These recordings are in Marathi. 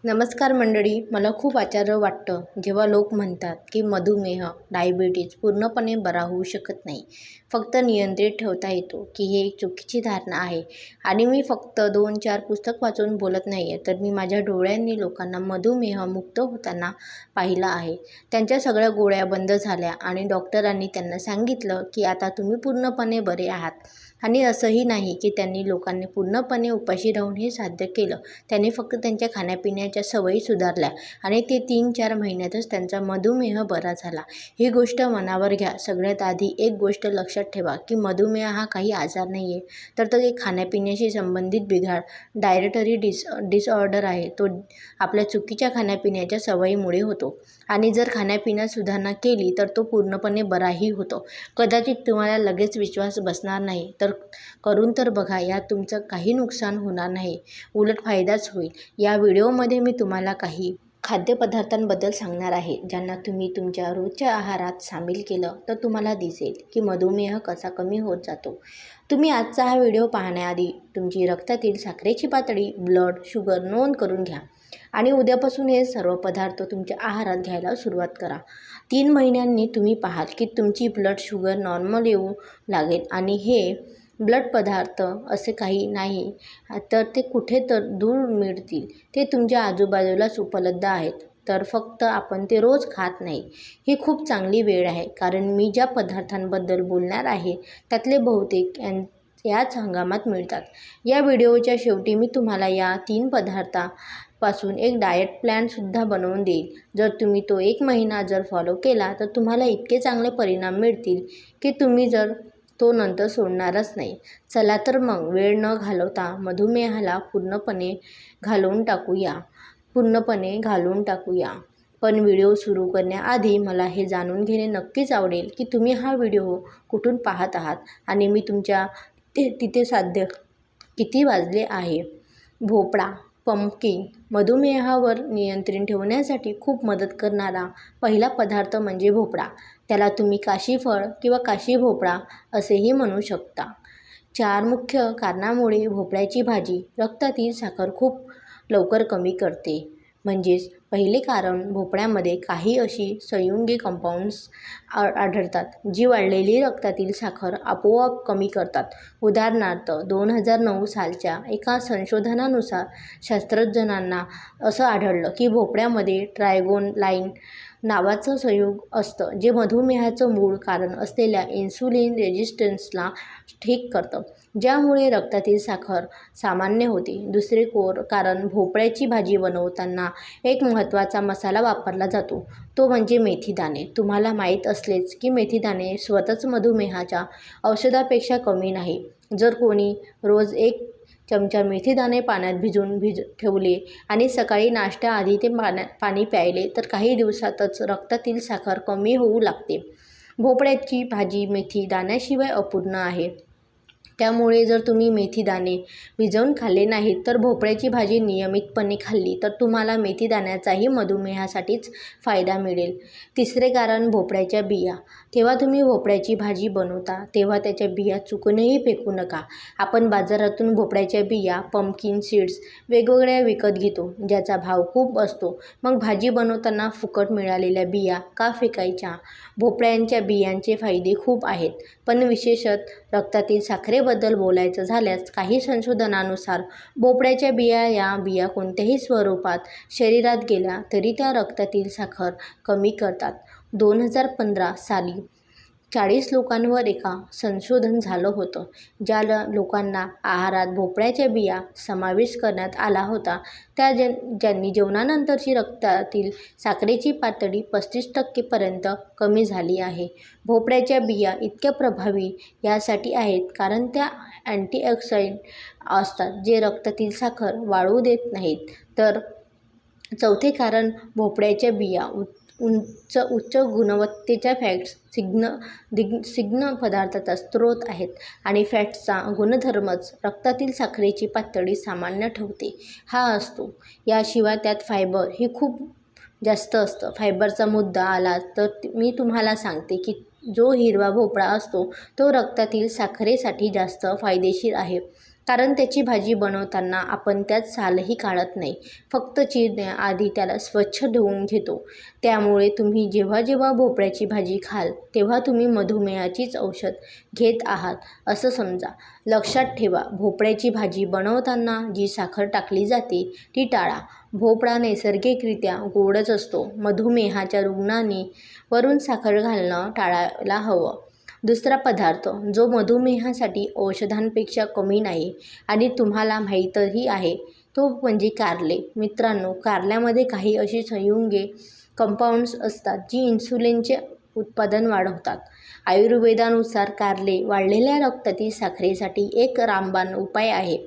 नमस्कार मंडळी. मला खूप आश्चर्य वाटतं जेव्हा लोक म्हणतात की मधुमेह, डायबिटीज पूर्णपणे बरा होऊ शकत नाही, फक्त नियंत्रित ठेवता येतो, की हे एक चुकीची धारणा आहे. आणि मी फक्त 2-4 पुस्तक वाचून बोलत नाही आहे, तर मी माझ्या डोळ्यांनी लोकांना मधुमेह मुक्त होताना पाहिलं आहे. त्यांच्या सगळ्या गोळ्या बंद झाल्या आणि डॉक्टरांनी त्यांना सांगितलं की आता तुम्ही पूर्णपणे बरे आहात. आणि असंही नाही की त्यांनी लोकांनी पूर्णपणे उपाशी राहून हे साध्य केलं. त्यांनी फक्त त्यांच्या खाण्यापिण्याच्या सवयी सुधारल्या आणि ते 3-4 महिन्यातच त्यांचा मधुमेह बरा झाला. ही गोष्ट मनावर घ्या. सगळ्यात आधी एक गोष्ट लक्षात ठेवा की मधुमेह हा काही आजार नाही आहे, तर तो एक खाण्यापिण्याशी संबंधित बिघाड, डायटरी डिसऑर्डर आहे. तो आपल्या चुकीच्या खाण्यापिण्याच्या सवयीमुळे होतो. आणि जर खाण्यापिण्यात सुधारणा केली तर तो पूर्णपणे बराही होतो. कदाचित तुम्हाला लगेच विश्वास बसणार नाही, तर करून तर बघा. यात तुमचं काही नुकसान होणार नाही, उलट फायदाच होईल. या व्हिडिओमध्ये मी तुम्हाला काही खाद्यपदार्थांबद्दल सांगणार आहे, ज्यांना तुम्ही तुमच्या रोजच्या आहारात सामील केलं तर तुम्हाला दिसेल की मधुमेह कसा कमी होत जातो. तुम्ही आजचा हा व्हिडिओ पाहण्याआधी तुमची रक्तातील साखरेची पातळी, ब्लड शुगर नोंद करून घ्या आणि उद्यापासून हे सर्व पदार्थ तुमच्या आहारात घ्यायला सुरुवात करा. 3 महिन्यांनी तुम्ही पाहाल की तुमची ब्लड शुगर नॉर्मल येऊ लागेल. आणि हे ब्लड पदार्थ असे काही नाही तर ते कुठे तर दूर मिळतील. ते तुमच्या आजूबाजूलाच उपलब्ध आहेत, तर फक्त आपण ते रोज खात नाही. ही खूप चांगली वेळ आहे, कारण मी ज्या पदार्थांबद्दल बोलणार आहे त्यातले बहुतेक याच हंगामात मिळतात. या व्हिडिओच्या शेवटी मी तुम्हाला या 3 पदार्थापासून एक डाएट प्लॅनसुद्धा बनवून देईल. जर तुम्ही तो 1 महिना जर फॉलो केला तर तुम्हाला इतके चांगले परिणाम मिळतील की तुम्ही जर तो नंतर सोडणारच नाही. चला तर मग वेळ न घालवता मधुमेहाला पूर्णपणे घालवून टाकूया. पण व्हिडिओ सुरू करण्याआधी मला हे जाणून घेणे नक्कीच आवडेल की तुम्ही हा व्हिडिओ कुठून पाहत आहात आणि मी तुमच्या तिथे साध्य किती वाजले आहे. भोपळा, पंपकिन. मधुमेहावर नियंत्रण ठेवण्यासाठी खूप मदत करणारा पहिला पदार्थ म्हणजे भोपळा. त्याला तुम्ही काशीफळ किंवा काशी भोपळा असेही म्हणू शकता. 4 मुख्य कारणांमुळे भोपळ्याची भाजी रक्तातील साखर खूप लवकर कमी करते. म्हणजेच पहिले कारण, भोपळ्यामध्ये काही अशी संयुगे कंपाऊंड्स आढळतात जी वाढलेली रक्तातील साखर आपोआप कमी करतात. उदाहरणार्थ 2009 सालच्या एका संशोधनानुसार शास्त्रज्ञांना असं आढळलं की भोपळ्यामध्ये ट्रायगोनालाइन नावाचं संयुग असतं, जे मधुमेहाचं मूळ कारण असलेल्या इन्सुलिन रेझिस्टन्सला ठीक करतं, ज्यामुळे रक्तातील साखर सामान्य होते. दुसरे कारण, भोपळ्याची भाजी बनवताना एक महत्त्वाचा मसाला वापरला जातो, तो म्हणजे मेथीदाणे. तुम्हाला माहीत असलेच की मेथीदाणे स्वतःच मधुमेहाच्या औषधापेक्षा कमी नाही. जर कोणी रोज 1 चमचा मेथीदाणे पाण्यात भिजवून ठेवले आणि सकाळी नाश्त्याआधी ते पाणी प्यायले तर काही दिवसातच रक्तातील साखर कमी होऊ लागते. भोपळ्याची भाजी मेथी दाण्याशिवाय अपूर्ण आहे. त्यामुळे जर तुम्ही मेथीदाणे भिजवून खाल्ले नाहीत तर भोपळ्याची भाजी नियमितपणे खाल्ली तर तुम्हाला मेथीदाण्याचाही मधुमेहासाठीच फायदा मिळेल. तिसरे कारण, भोपळ्याच्या बिया. तेव्हा तुम्ही भोपळ्याची भाजी बनवता तेव्हा त्याच्या बिया चुकूनही फेकू नका. आपण बाजारातून भोपळ्याच्या बिया, पंपकिन सीड्स वेगवेगळ्या विकत घेतो, ज्याचा भाव खूप असतो. मग भाजी बनवताना फुकट मिळालेल्या बिया का फेकायच्या? भोपळ्याच्या बियांचे फायदे खूप आहेत, पण विशेषतः रक्तातील साखरेबद्दल बोलायचं झाल्यास काही संशोधनानुसार भोपळ्याच्या बिया या बिया कोणत्याही स्वरूपात शरीरात गेल्या तरी त्या रक्तातील साखर कमी करतात. 2015 साली 40 लोकांवर एका संशोधन झालं होतं. ज्या लोकांना आहारात भोपळ्याच्या बिया समावेश करण्यात आला होता ज्यांनी जेवणानंतरची रक्तातील साखरेची पातळी 35% पर्यंत कमी झाली आहे. भोपळ्याच्या बिया इतक्या प्रभावी यासाठी आहेत कारण त्या अँटीऑक्सिडंट असतात जे रक्तातील साखर वाढू देत नाहीत. तर चौथे कारण, भोपळ्याच्या बिया उच्च गुणवत्तेच्या फॅट्स स्निग्ध पदार्थाचा स्रोत आहेत आणि फॅट्सचा गुणधर्मच रक्तातील साखरेची पातळी सामान्य ठेवते हा असतो. याशिवाय त्यात फायबर ही खूप जास्त असतं. फायबरचा मुद्दा आला तर मी तुम्हाला सांगते की जो हिरवा भोपळा असतो तो रक्तातील साखरेसाठी जास्त फायदेशीर आहे. कारण त्याची भाजी बनवताना आपण त्यात सालही काढत नाही, फक्त चिरण्याआधी त्याला स्वच्छ धुवून घेतो. त्यामुळे तुम्ही जेव्हा जेव्हा भोपळ्याची भाजी खाल तेव्हा तुम्ही मधुमेहाचीच औषध घेत आहात असं समजा. लक्षात ठेवा, भोपळ्याची भाजी बनवताना जी साखर टाकली जाते ती टाळा. भोपळा नैसर्गिकरित्या गोडच असतो. मधुमेहाच्या रुग्णांनी वरून साखर घालणं टाळायला हवं. दुसरा पदार्थ जो मधुमेहासाठी औषधांपेक्षा कमी नाही आणि तुम्हाला माहीतही आहे तो म्हणजे कारले. मित्रांनो, कारल्यामध्ये काही अशी संयुगे कंपाऊंड्स असतात जी इन्सुलिनचे उत्पादन वाढवतात. आयुर्वेदानुसार कारले वाढलेल्या रक्तातील साखरेसाठी एक रामबाण उपाय आहे,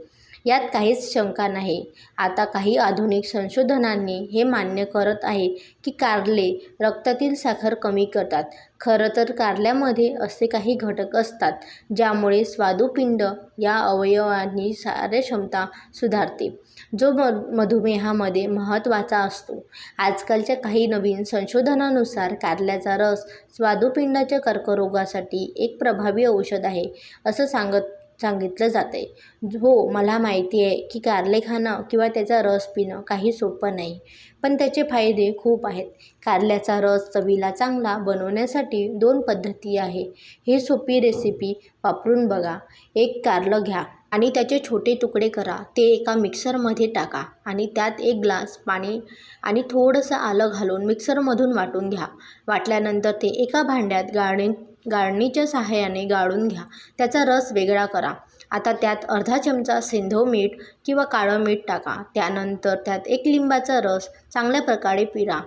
यात काहीच शंका नाही. आता काही आधुनिक संशोधनांनी हे मान्य करत आहे की कारले रक्तातील साखर कमी करतात. खरं तर कारल्यामध्ये असे काही घटक असतात ज्यामुळे स्वादुपिंड या अवयवांची कार्यक्षमता सुधारते, जो मधुमेहामध्ये महत्त्वाचा असतो. आजकालच्या काही नवीन संशोधनानुसार कारल्याचा रस स्वादुपिंडाच्या कर्करोगासाठी एक प्रभावी औषध आहे असं सांगितलं जातंय. हो, मला माहिती आहे की कारले खाणं किंवा त्याचा रस पिणं काही सोपं नाही, पण त्याचे फायदे खूप आहेत. कारल्याचा रस चवीला चांगला बनवण्यासाठी 2 पद्धती आहे. ही सोपी रेसिपी वापरून बघा. एक कारलं घ्या आणि त्याचे छोटे तुकडे करा. ते एका मिक्सरमध्ये टाका आणि त्यात 1 ग्लास पाणी आणि थोडंसं आलं घालून मिक्सरमधून वाटून घ्या. वाटल्यानंतर ते एका भांड्यात गाळणीच्या सहाय्याने गाळून घ्या. त्याचा रस वेगळा करा. आता त्यात अर्धा चमचा सेंधव मीठ किंवा काळं मीठ टाका. त्यानंतर त्यात 1 लिंबाचा रस चांगल्या प्रकारे पिळा.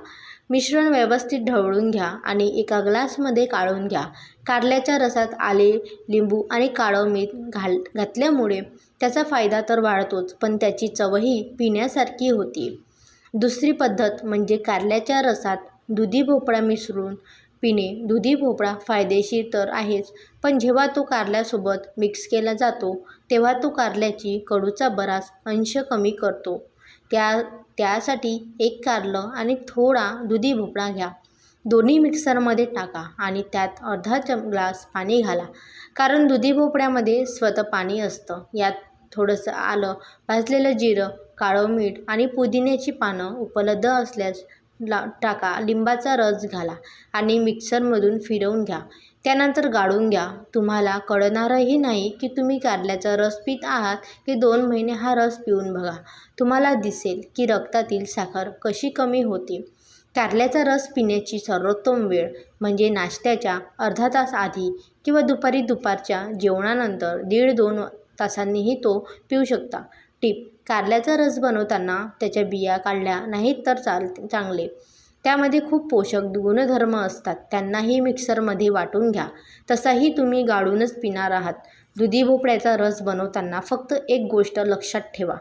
मिश्रण व्यवस्थित ढवळून घ्या आणि एका ग्लासमध्ये काढून घ्या. कारल्याच्या रसात आले, लिंबू आणि काळं मीठ घातल्यामुळे त्याचा फायदा तर वाढतोच, पण त्याची चवही पिण्यासारखी होती. दुसरी पद्धत म्हणजे कारल्याच्या रसात दुधी भोपळा मिसळून पिणे. दुधी भोपळा फायदेशीर तर आहेच, पण जेव्हा तो कारल्यासोबत मिक्स केला जातो तेव्हा तो कारल्याची कडूचा बराच अंश कमी करतो. त्यासाठी 1 कारलं आणि थोडा दुधी भोपळा घ्या. दोन्ही मिक्सरमध्ये टाका आणि त्यात अर्धा ग्लास पाणी घाला. कारण दुधी भोपळ्यामध्ये स्वतः पाणी असतं. यात थोडंसं आलं, भाजलेलं जिरं, काळं मीठ आणि पुदिन्याची पानं उपलब्ध असल्यास टाका. लिंबाचा रस घाला आणि मिक्सरमधून फिरवून घ्या. त्यानंतर गाळून घ्या. तुम्हाला कळणारही नाही की तुम्ही कारल्याचा रस पीत आहात की 2 महिने हा रस पिऊन बघा. तुम्हाला दिसेल की रक्तातील साखर कशी कमी होते. कारल्याचा रस पिण्याची सर्वोत्तम वेळ म्हणजे नाश्त्याच्या अर्धा तास आधी किंवा दुपारच्या जेवणानंतर 1.5-2 तासांनीही तो पिऊ शकता. टिप: कारल्याचा रस बनवताना त्याच्या बिया काढल्या नाहीत तर चांगले. त्यामध्ये खूप पोषक गुणधर्म असतात. त्यांनाही मिक्सरमध्ये वाटून घ्या. तसाही तुम्ही गाळूनच पिणार आहात. दुधी भोपळ्याचा रस बनवताना फक्त एक गोष्ट लक्षात ठेवा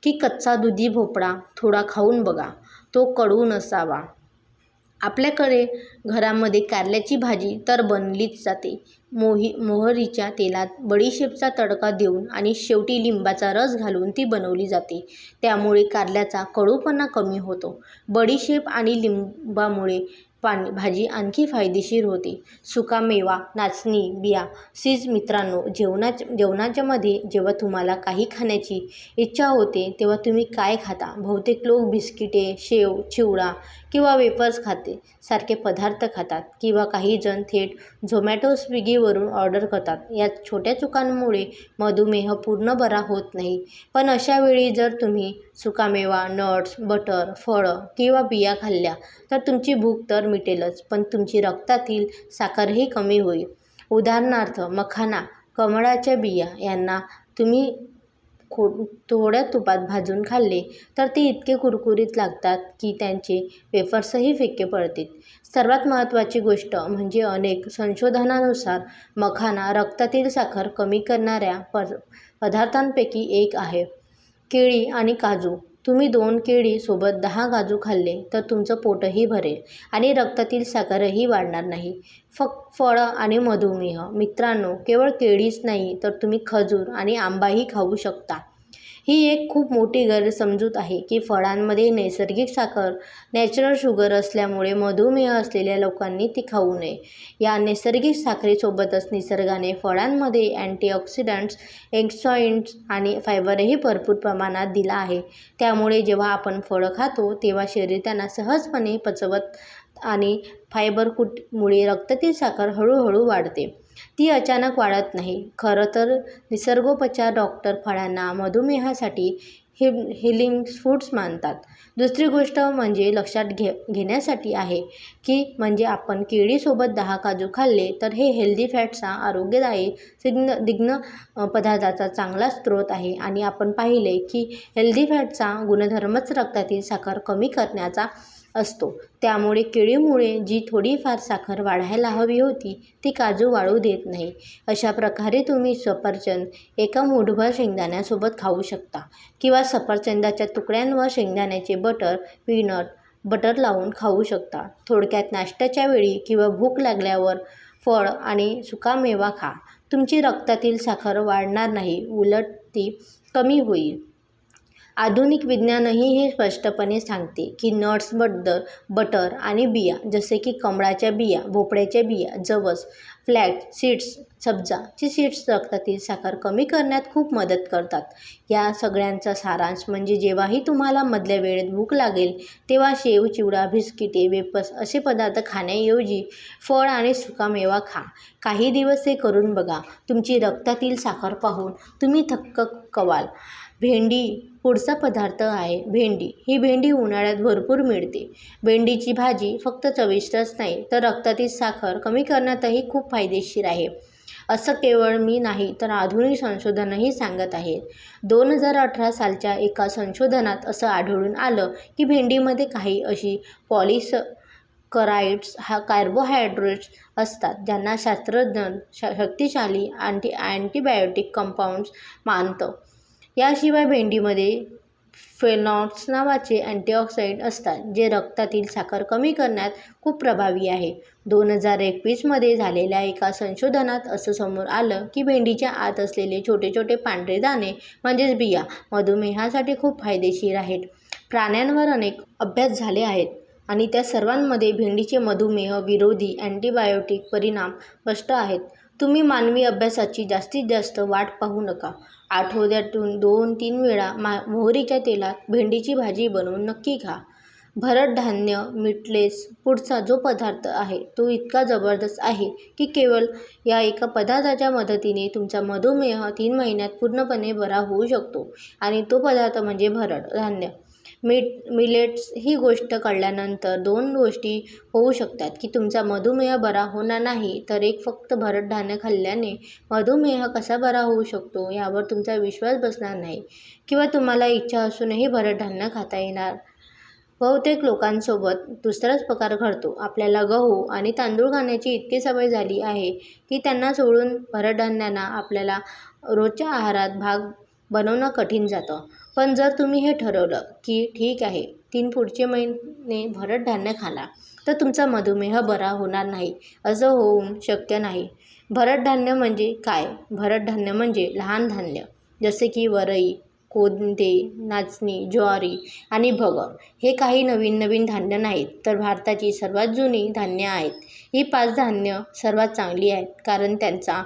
की कच्चा दुधी भोपळा थोडा खाऊन बघा. तो कडू नसावा. आपल्याकडे घरामध्ये कारल्याची भाजी तर बनलीच जाते. मोहरीच्या तेलात बडीशेपचा तडका देऊन आणि शेवटी लिंबाचा रस घालून ती बनवली जाते. त्यामुळे कारल्याचा कडूपणा कमी होतो. बडीशेप आणि लिंबामुळे भाजी आणखी फायदेशीर होते. सुकामेवा, नाचणी, बिया, सीज. मित्रांनो, जेवणाच्या मध्ये जेव्हा तुम्हाला काही खाण्याची इच्छा होते तेव्हा तुम्ही काय खाता? बहुतेक लोक बिस्किटे, शेव, चिवडा किंवा वेफर्स सारखे पदार्थ खातात किंवा काही जण थेट झोमॅटो, स्विगीवरून ऑर्डर करतात. या छोट्या चुकांमुळे मधुमेह पूर्ण बरा होत नाही. पण अशा वेळी जर तुम्ही सुकामेवा, नट्स, बटर, फळं किंवा बिया खाल्ल्या तर तुमची भूक तर मिटेलच, पण तुमची रक्तातील साखरही कमी होईल. उदाहरणार्थ मखाना, कमळाच्या बिया यांना तुम्ही थोड्या तुपात भाजून खाल्ले तर ते इतके कुरकुरीत लागतात की त्यांचे वेफर्सही फिक्के पडतील. सर्वात महत्त्वाची गोष्ट म्हणजे अनेक संशोधनानुसार मखाना रक्तातील साखर कमी करणाऱ्या पदार्थांपैकी एक आहे. केळी आणि काजू. तुम्ही 2 केळी सोबत 10 काजू खाल्ले तर तुमचं पोटही भरेल आणि रक्तातील साखरही वाढणार नाही. फळं आणि मधुमेह. मित्रांनो, केवळ केळीच नाही तर तुम्ही खजूर आणि आंबाही खाऊ शकता. ही एक खूप मोठी गैरसमजूत आहे की फळांमध्ये नैसर्गिक साखर नॅचरल शुगर असल्यामुळे मधुमेह असलेल्या लोकांनी ती खाऊ नये. या नैसर्गिक साखरेसोबतच निसर्गाने फळांमध्ये अँटीऑक्सिडंट्स, एन्झाईम्स आणि फायबरही भरपूर प्रमाणात दिला आहे. त्यामुळे जेव्हा आपण फळं खातो तेव्हा शरीर त्यांना सहजपणे पचवत आणि मुळे रक्तातील साखर हळूहळू वाढते. ती अचानक वाढत नाही. खरं तर निसर्गोपचार डॉक्टर फळांना मधुमेहासाठी हिलिंग फूड्स मानतात. दुसरी गोष्ट म्हणजे लक्षात घेण्यासाठी आहे की म्हणजे आपण केळीसोबत 10 काजू खाल्ले तर हे हेल्दी फॅटचा आरोग्यदायी दिग्न पदार्थाचा चांगला स्रोत आहे आणि आपण पाहिले की हेल्दी फॅटचा गुणधर्मच रक्तातील साखर कमी करण्याचा असतो. त्यामुळे केळीमुळे जी थोडीफार साखर वाढायला हवी होती ती काजू वाढू देत नाही. अशा प्रकारे तुम्ही सफरचंद एका मूठभर शेंगदाण्यासोबत खाऊ शकता किंवा सफरचंदाच्या तुकड्यांवर शेंगदाण्याचे पीनट बटर लावून खाऊ शकता. थोडक्यात नाश्त्याच्या वेळी किंवा भूक लागल्यावर फळ आणि सुकामेवा खा. तुमची रक्तातील साखर वाढणार नाही, उलट ती कमी होईल. आधुनिक विज्ञानही हे स्पष्टपणे सांगते की नट्स, बटर आणि बिया जसे की कमळाच्या बिया, भोपळ्याच्या बिया, जवस, फ्लॅक्स सीड्स, सब्जाची सीड्स रक्तातील साखर कमी करण्यात खूप मदत करतात. या सगळ्यांचा सारांश म्हणजे जेव्हाही तुम्हाला मधल्या वेळेत भूक लागेल तेव्हा शेव, चिवडा, बिस्किटे, वेफर्स असे पदार्थ खाण्याऐवजी फळ आणि सुकामेवा खा. काही दिवस हे करून बघा. तुमची रक्तातील साखर पाहून तुम्ही थक्क व्हाल. भेंडी पुढचा पदार्थ आहे. ही भेंडी उन्हाळ्यात भरपूर मिळते. भेंडीची भाजी फक्त चविष्टच नाही तर रक्तातील साखर कमी करण्यातही खूप फायदेशीर आहे. असं केवळ मी नाही तर आधुनिक संशोधनही सांगत आहेत. 2018 सालच्या एका संशोधनात असं आढळून आलं की भेंडीमध्ये काही अशी पॉलिसॅकराइड्स कार्बोहायड्रेट्स असतात ज्यांना शास्त्रज्ञ शक्तिशाली अँटीबायोटिक कंपाऊंड्स मानतात. याशिवाय भेंडीमध्ये फेनॉल्स नावाचे अँटीऑक्सिडंट असतात जे रक्तातील साखर कमी करण्यात खूप प्रभावी आहे. 2021 मध्ये झालेल्या एका संशोधनात असं समोर आलं की भेंडीच्या आत असलेले छोटे छोटे पांढरे दाणे म्हणजेच बिया मधुमेहासाठी खूप फायदेशीर आहेत. प्राण्यांवर अनेक अभ्यास झाले आहेत आणि त्या सर्वांमध्ये भेंडीचे मधुमेह विरोधी अँटीबायोटिक परिणाम स्पष्ट आहेत. तुम्ही मानवी अभ्यासाची जास्तीत जास्त वाट पाहू नका. आठवड्यातून 2-3 वेळा मोहरीच्या तेलात भेंडीची भाजी बनवून नक्की खा. भरड धान्य मिटलेस पुढचा जो पदार्थ आहे तो इतका जबरदस्त आहे की केवळ या एका पदार्थाच्या मदतीने तुमचा मधुमेह 3 महिन्यात पूर्णपणे बरा होऊ शकतो आणि तो पदार्थ म्हणजे भरड धान्य. मिलेट्स ही गोष्ट कळल्यानंतर 2 गोष्टी होऊ शकतात की तुमचा मधुमेह बरा होणार नाही तर एक फक्त भरड धान्य खाल्ल्याने मधुमेह कसा बरा होऊ शकतो यावर तुमचा विश्वास बसणार नाही किंवा तुम्हाला इच्छा असूनही भरड धान्य खाता येणार. बहुतेक लोकांसोबत दुसराच प्रकार घडतो. आपल्याला गहू आणि तांदूळ खाण्याची इतकी सवय झाली आहे की त्यांना सोडून भरड धान्यांना आपल्याला रोजच्या आहारात भाग बनवणं कठीण जातं. पण जर तुम्ही हे ठरवलं की ठीक आहे 3 पुढचे महिने भरड धान्य खाणार तर तुमचा मधुमेह बरा होणार नाही असं होऊन शक्य नाही. भरड धान्य म्हणजे काय? भरड धान्य म्हणजे लहान धान्य जसे की वरई, कोंदे, नाचणी, ज्वारी आणि भगर हे काही नवीन धान्य नाहीत तर भारताची सर्वात जुनी धान्य आहेत. ही 5 धान्य सर्वात चांगली आहेत कारण त्यांचा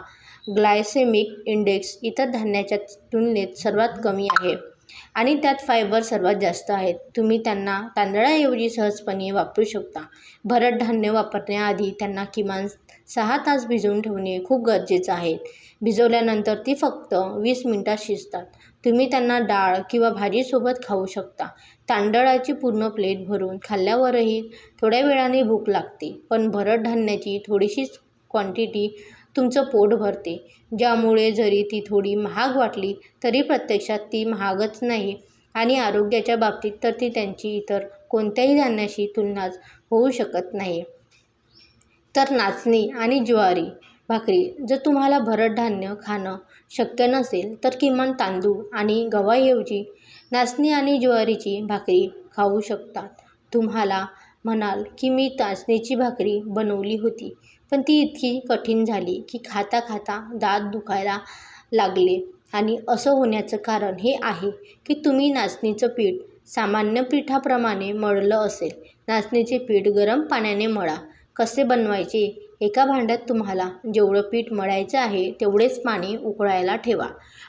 ग्लायसेमिक इंडेक्स इतर धान्याच्या तुलनेत सर्वात कमी आहे आणि त्यात फायबर सर्वात जास्त आहेत. तुम्ही त्यांना तांदळाऐवजी सहजपणे वापरू शकता. भरड धान्य वापरण्याआधी त्यांना किमान 6 तास भिजवून ठेवणे खूप गरजेचं आहे. भिजवल्यानंतर ती फक्त 20 मिनिटात शिजतात. तुम्ही त्यांना डाळ किंवा भाजीसोबत खाऊ शकता. तांदळाची पूर्ण प्लेट भरून खाल्ल्यावरही थोड्या वेळाने भूक लागते पण भरड धान्याची थोडीशीच क्वांटिटी तुमचं पोट भरते ज्यामुळे जरी ती थोडी महाग वाटली तरी प्रत्यक्षात ती महागच नाही आणि आरोग्याच्या बाबतीत तर ती त्यांची इतर कोणत्याही धान्याशी तुलनाच होऊ शकत नाही. तर नाचणी आणि ज्वारी भाकरी जर तुम्हाला भरड धान्य खाणं शक्य नसेल तर किमान तांदूळ आणि गव्हाऐवजी नाचणी आणि ज्वारीची भाकरी खाऊ शकतात. तुम्हाला म्हणाल की मी नाचणीची भाकरी बनवली होती पण ती इतकी कठीण झाली की खाता खाता दात दुखायला लागले आणि असं होण्याचं कारण हे आहे की तुम्ही नाचणीचं पीठ सामान्य पिठाप्रमाणे मळलं असेल. नाचणीचे पीठ गरम पाण्याने मळा. कसे बनवायचे? एका भांड्यात तुम्हाला जेवढं पीठ मळायचं आहे तेवढेच पाणी उकळायला ठेवा.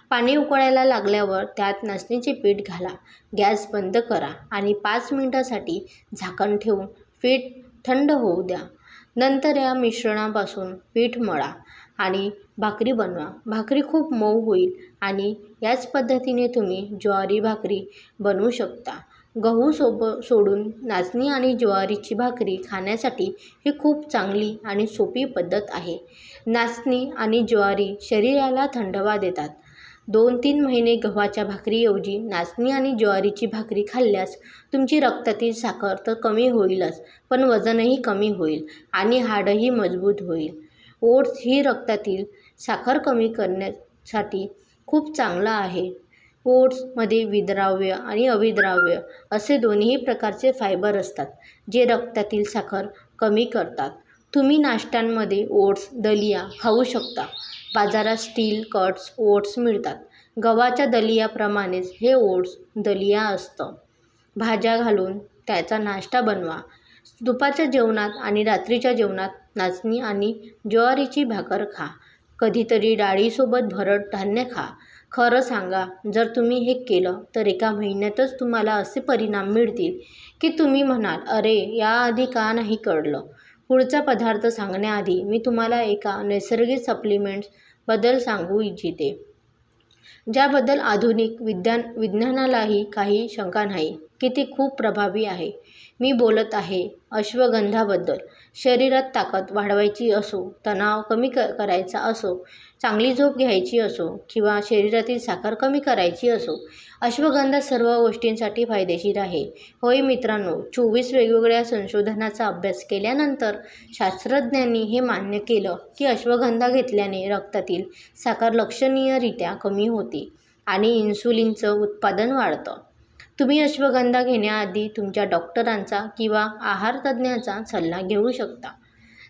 पाणी उकळायला लागल्यावर त्यात नाचणीचे पीठ घाला. गॅस बंद करा आणि 5 मिनिटांसाठी झाकण ठेवून पीठ थंड होऊ द्या. नंतर या मिश्रणापासून पीठ मळा आणि भाकरी बनवा. भाकरी खूप मऊ होईल आणि याच पद्धतीने तुम्ही ज्वारी भाकरी बनवू शकता. गहू सोडून नाचणी आणि ज्वारीची भाकरी खाण्यासाठी ही खूप चांगली आणि सोपी पद्धत आहे. नाचणी आणि ज्वारी शरीराला थंडावा देतात. 2-3 महिने गव्हाच्या भाकरीऐवजी नाचणी आणि ज्वारीची भाकरी खाल्ल्यास तुमची रक्तातील साखर तर कमी होईलच, पण वजनही कमी होईल आणि हाडही मजबूत होईल. ओट्स ही रक्तातील साखर कमी करण्यासाठी खूप चांगला आहे. ओट्समध्ये विद्राव्य आणि अविद्राव्य असे दोन्ही प्रकारचे फायबर असतात, जे रक्तातील साखर कमी करतात. तुम्ही नाश्त्यांमध्ये ओट्स, दलिया खाऊ शकता. बाजारात स्टील कट्स ओट्स मिळतात. गव्हाच्या दलियाप्रमाणेच हे ओट्स दलिया असतं. भाज्या घालून त्याचा नाश्ता बनवा. दुपारच्या जेवणात आणि रात्रीच्या जेवणात नाचणी आणि ज्वारीची भाकर खा. कधीतरी डाळीसोबत भरड धान्य खा. खरं सांगा, जर तुम्ही हे केलं तर एका महिन्यातच तुम्हाला असे परिणाम मिळतील की तुम्ही म्हणाल, अरे याआधी का नाही कळलं. पुढचा पदार्थ सांगण्याआधी मी तुम्हाला एका नैसर्गिक सप्लिमेंट्सबद्दल सांगू इच्छिते, ज्याबद्दल आधुनिक विज्ञानालाही काही शंका नाही की ते खूप प्रभावी आहे. मी बोलत आहे अश्वगंधाबद्दल. शरीरात ताकद वाढवायची असो, तणाव कमी करायचा असो, चांगली झोप घ्यायची असो किंवा शरीरातील साखर कमी करायची असो, अश्वगंधा सर्व गोष्टींसाठी फायदेशीर आहे. होय मित्रांनो, 24 वेगवेगळ्या संशोधनाचा अभ्यास केल्यानंतर शास्त्रज्ञांनी हे मान्य केलं की अश्वगंधा घेतल्याने रक्तातील साखर लक्षणीयरित्या कमी होते आणि इन्सुलिनचं उत्पादन वाढतं. तुम्ही अश्वगंधा घेण्याआधी तुमच्या डॉक्टरांचा किंवा आहारतज्ज्ञाचा सल्ला घेऊ शकता.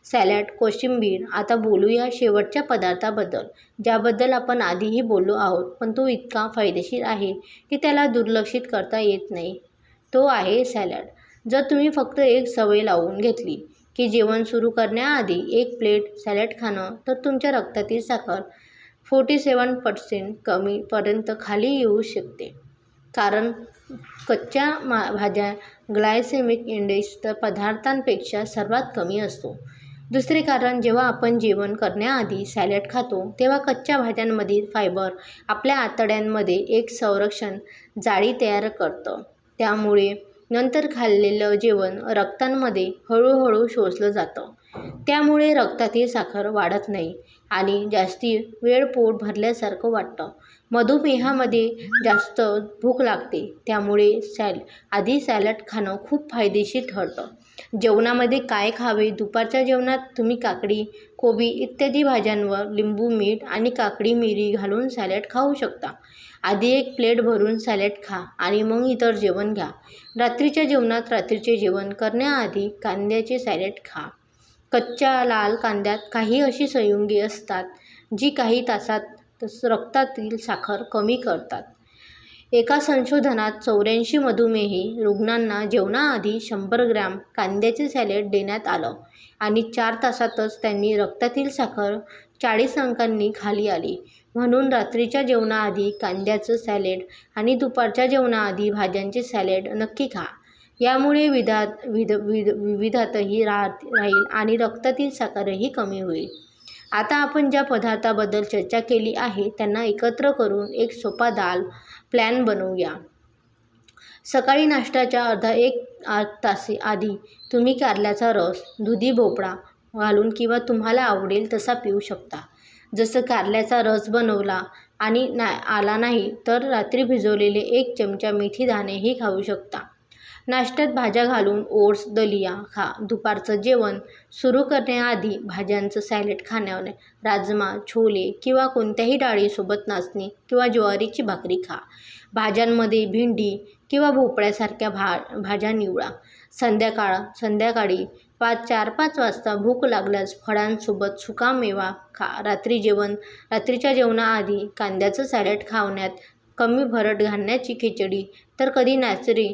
सॅलड, कोशिंबीर. आता बोलूया शेवटच्या पदार्थाबद्दल, ज्याबद्दल आपण आधीही बोललो आहोत, पण तो इतका फायदेशीर आहे की त्याला दुर्लक्षित करता येत नाही. तो आहे सॅलड. जर तुम्ही फक्त एक सवय लावून घेतली की जेवण सुरू करण्याआधी 1 प्लेट सॅलड खाणं, तर तुमच्या रक्तातील साखर 47% पर्यंत खाली येऊ शकते. कारण कच्च्या भाज्या ग्लायसेमिक इंडेक्स पदार्थांपेक्षा सर्वात कमी असतो. दुसरे कारण, जेव्हा आपण जेवण करण्याआधी सॅलड खातो तेव्हा कच्च्या भाज्यांमधील फायबर आपल्या आतड्यांमध्ये एक संरक्षण जाळी तयार करतं. त्यामुळे नंतर खाल्लेलं जेवण रक्तामध्ये हळूहळू शोषलं जातं. त्यामुळे रक्तातील साखर वाढत नाही आणि जास्ती वेळ पोट भरल्यासारखं वाटतं. मधुमेहामध्ये जास्त भूक लागते, त्यामुळे आधी सॅलड खाणं खूप फायदेशीर ठरतं. जेवणामध्ये काय खावे? दुपारच्या जेवणात तुम्ही काकडी, कोबी इत्यादी भाज्यांवर लिंबू, मीठ आणि काकडी मिरी घालून सॅलड खाऊ शकता. आधी 1 प्लेट भरून सॅलड खा आणि मग इतर जेवण घ्या. रात्रीच्या जेवणात रात्रीचे जेवण करण्याआधी कांद्याचे सॅलड खा. कच्च्या लाल कांद्यात काही अशी संयुगे असतात जी काही तासात रक्तातील साखर कमी करतात. एका संशोधनात 84 मधुमेही रुग्णांना जेवणाआधी 100 ग्रॅम कांद्याचे सॅलड देण्यात आलं आणि 4 तासातच त्यांनी रक्तातील साखर 40 अंकांनी खाली आली. म्हणून रात्रीच्या जेवणाआधी कांद्याचं सॅलड आणि दुपारच्या जेवणाआधी भाज्यांचे सॅलड नक्की खा. यामुळे विविधताही राहील आणि रक्तातील साखरही कमी होईल. आता आपण ज्या पदार्थाबद्दल चर्चा केली आहे त्यांना एकत्र करून एक सोपा दाल प्लॅन बनवूया. सकाळी नाश्त्याच्या अर्धा 1 तास आधी तुम्ही कारल्याचा रस, दुधी भोपळा घालून किंवा तुम्हाला आवडेल तसा पिऊ शकता. जसं कारल्याचा रस बनवला आणि आला नाही तर रात्री भिजवलेले 1 चमचा मेथी दाणेही खाऊ शकता. नाश्त्यात भाज्या घालून ओट्स दलिया खा. दुपारचं जेवण सुरू करण्याआधी भाज्यांचं सॅलड खाण्याने राजमा, छोले किंवा कोणत्याही डाळीसोबत नाचणी किंवा ज्वारीची भाकरी खा. भाज्यांमध्ये भेंडी किंवा भोपळ्यासारख्या भाज्या निवडा. संध्याकाळी 4-5 वाजता भूक लागल्यास फळांसोबत सुकामेवा खा. रात्रीच्या जेवणाआधी कांद्याचं सॅलड खाण्यात कमी भरड घालण्याची खिचडी तर कधी नाचणी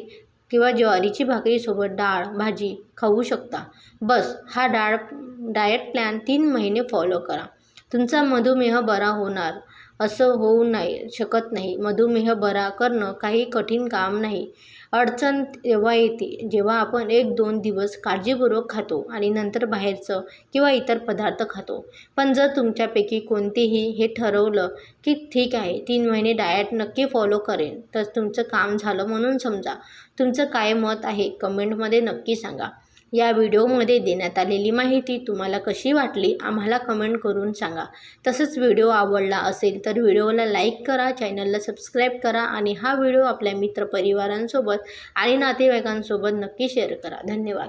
किंवा ज्वारीची भाकरीसोबत डाळ भाजी खाऊ शकता. बस हा डाएट प्लॅन 3 महिने फॉलो करा. तुमचा मधुमेह बरा होणार असं होऊ शकत नाही. मधुमेह बरा करणं काही कठीण काम नाही. अडचण तेव्हा येते जेव्हा आपण 1-2 दिवस काळजीपूर्वक खातो आणि नंतर बाहेरचं किंवा इतर पदार्थ खातो. पण जर तुमच्यापैकी कोणतेही हे ठरवलं की ठीक आहे 3 महिने डाएट नक्की फॉलो करेन तर तुमचं काम झालं म्हणून समजा. तुमचं काय मत आहे कमेंटमध्ये नक्की सांगा. या व्हिडिओमध्ये देण्यात आलेली माहिती तुम्हाला कशी वाटली आम्हाला कमेंट करून सांगा. तसंच व्हिडिओ आवडला असेल तर व्हिडिओला लाईक करा, चॅनलला सबस्क्राईब करा आणि हा व्हिडिओ आपल्या मित्रपरिवारांसोबत आणि नातेवाईकांसोबत नक्की शेअर करा. धन्यवाद.